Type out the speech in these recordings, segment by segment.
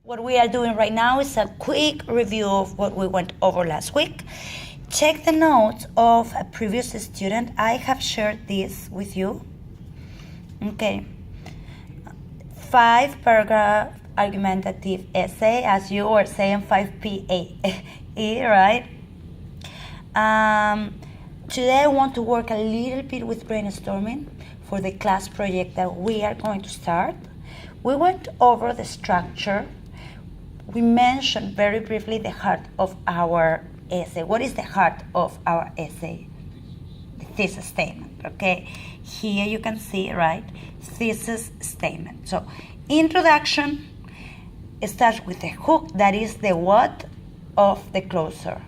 What we are doing right now is a quick review of what we went over last week. Check the notes of a previous student. I have shared this with you. Okay. 5-paragraph argumentative essay, as you were saying, 5 PAE, right? Today I want to work a little bit with brainstorming for the class project that we are going to start. We went over the structure. We mentioned very briefly the heart of our essay. What is the heart of our essay? The thesis statement, okay? Here you can see, right? Thesis statement. So, introduction starts with the hook, that is the what of the closer.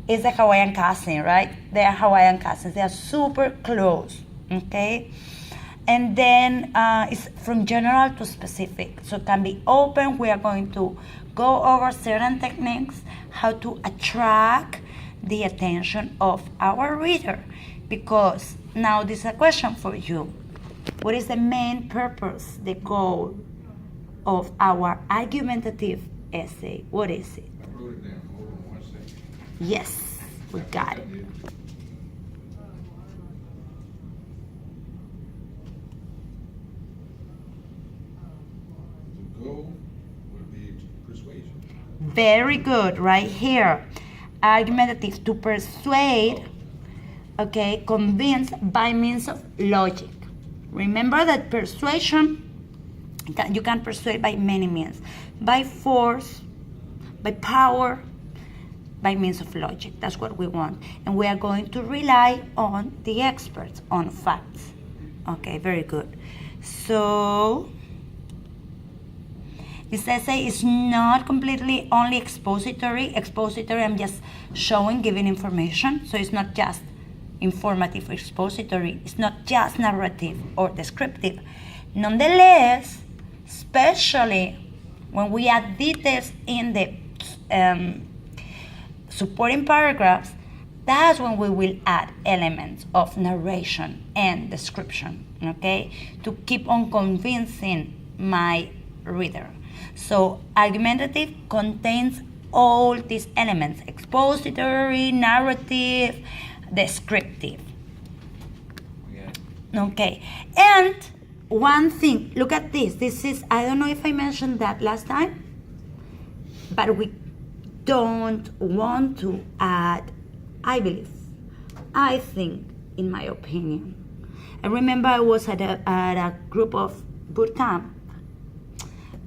It's the Hawaiian cousin, right? They are Hawaiian cousins. They are super close, okay? And then it's from general to specific. So it can be open. We are going to go over certain techniques, how to attract the attention of our reader. Because now this is a question for you. What is the main purpose, the goal of our argumentative essay? What is it? I wrote it down. Hold on 1 second. Yes, we got it. The goal would be persuasion. Very good, right here. Argumentative, to persuade, okay, convince by means of logic. Remember that persuasion, you can persuade by many means. By force, by power, by means of logic. That's what we want. And we are going to rely on the experts, on facts. Okay, very good. So, this essay is not completely only expository. Expository, I'm just showing, giving information. So it's not just informative or expository. It's not just narrative or descriptive. Nonetheless, especially when we add details in the supporting paragraphs, that's when we will add elements of narration and description, okay, to keep on convincing my reader. So argumentative contains all these elements: expository, narrative, descriptive. Yeah. Okay, and one thing, look at this. This is, I don't know if I mentioned that last time, but we don't want to add I believe, I think, in my opinion. I remember I was at a group of boot camp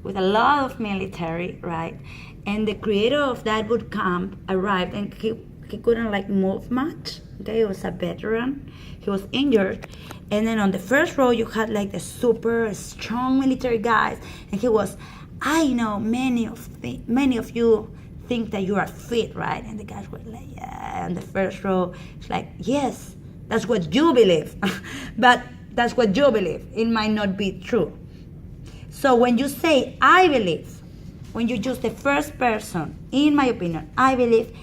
with a lot of military, right? And the creator of that boot camp arrived, and he couldn't move much. Okay, he was a veteran. He was injured, and then on the first row you had the super strong military guys, and he was, I know many of you think that you are fit, right? And the guys were like, yeah. And the first row, it's like, yes, that's what you believe, but that's what you believe. It might not be true. So when you say I believe, when you use the first person, in my opinion, I believe,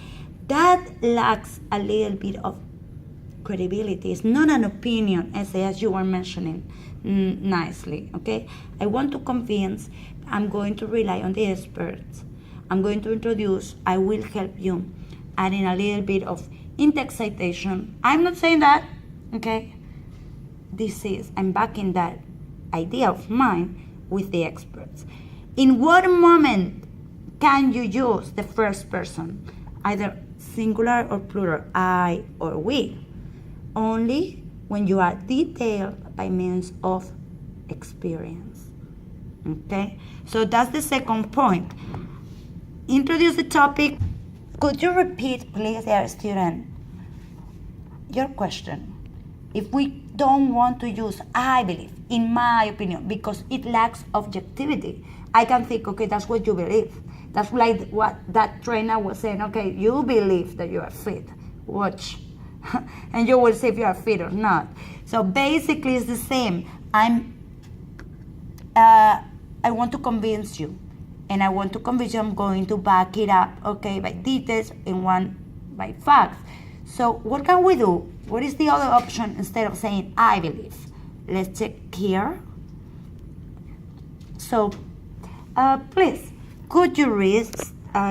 that lacks a little bit of credibility. It's not an opinion essay, as you were mentioning nicely, okay? I want to convince. I'm going to rely on the experts. I'm going to introduce. I will help you, adding a little bit of in-text citation. I'm not saying that, okay? I'm backing that idea of mine with the experts. In what moment can you use the first person, either singular or plural, I or we? Only when you are detailed by means of experience. Okay? So that's the second point. Introduce the topic. Could you repeat, please, dear student, your question? If we don't want to use I believe, in my opinion, because it lacks objectivity, I can think, okay, that's what you believe. That's like what that trainer was saying, okay, you believe that you are fit. Watch. And you will see if you are fit or not. So basically it's the same. I want to convince you. And I want to convince you, I'm going to back it up, okay, by details and one by facts. So what can we do? What is the other option instead of saying I believe? Let's check here. So please could you read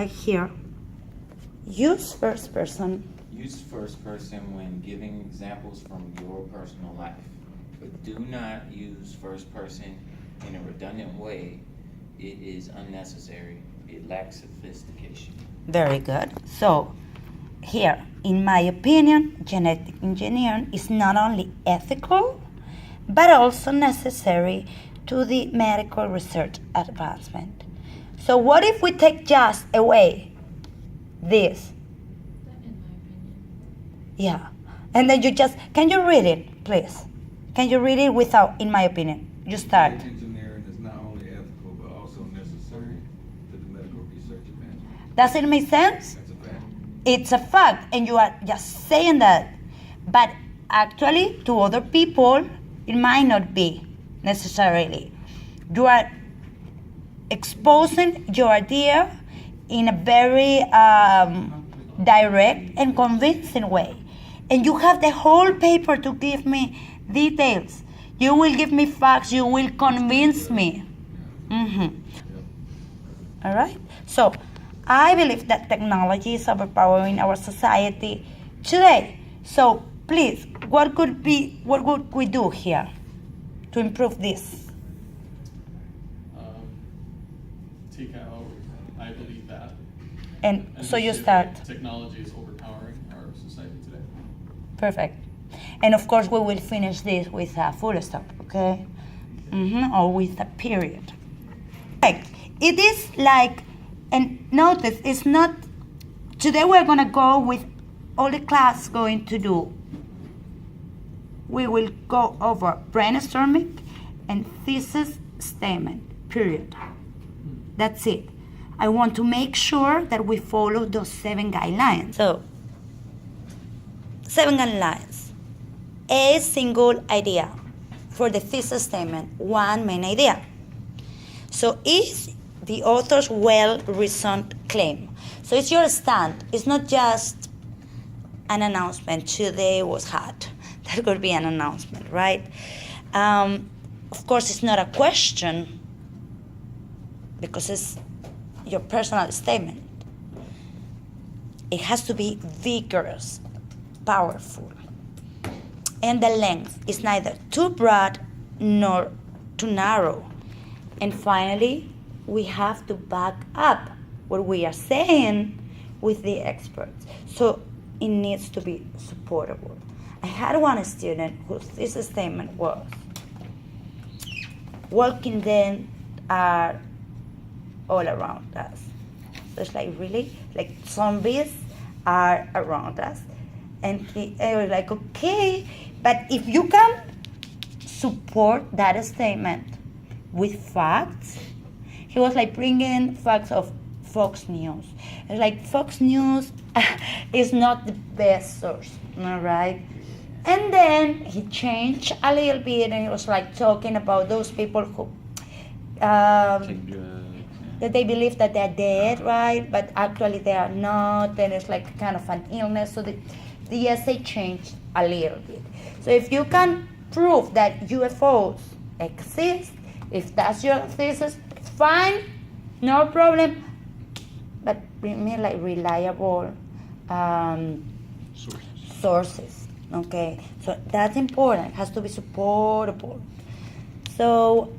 here? Use first person. Use first person when giving examples from your personal life, but do not use first person in a redundant way. It is unnecessary. It lacks sophistication. Very good. So, here, in my opinion, genetic engineering is not only ethical, but also necessary to the medical research advancement. So what if we take just away this? In my opinion. Yeah. And then you just, can you read it, please? Can you read it without, in my opinion? You start. Engineering is not only ethical, but also necessary to the medical research advancement. Does it make sense? That's a fact. It's a fact, and you are just saying that. But actually, to other people, it might not be necessarily. You are exposing your idea in a very direct and convincing way. And you have the whole paper to give me details. You will give me facts. You will convince me. All right? So, I believe that technology is overpowering our society today. So, please, what could we do here to improve this? TKO, I believe that. And so you start. Technology is overpowering our society today. Perfect. And of course, we will finish this with a full stop, okay? Or with a period. Right. It is like, and notice, it's not, today we're going to go with all the class going to do. We will go over brainstorming and thesis statement, period. That's it. I want to make sure that we follow those 7 guidelines. So, 7 guidelines. A single idea for the thesis statement, one main idea. So, is the author's well-reasoned claim. So, it's your stand. It's not just an announcement. Today was hot. That could be an announcement, right? Of course, it's not a question because it's your personal statement. It has to be vigorous, powerful. And the length is neither too broad nor too narrow. And finally, we have to back up what we are saying with the experts. So it needs to be supportable. I had one student whose thesis statement was, walking dead are all around us. So it's like, really? Like zombies are around us. And I was like, okay, but if you can support that statement with facts, he was like bringing facts of Fox News. It's like Fox News is not the best source, all right? And then he changed a little bit and he was like talking about those people who that they believe that they're dead, right? But actually they are not, and it's like kind of an illness. So the essay changed a little bit. So if you can prove that UFOs exist, if that's your thesis, fine, no problem. But bring me like reliable sources, okay? So that's important. It has to be supportable. So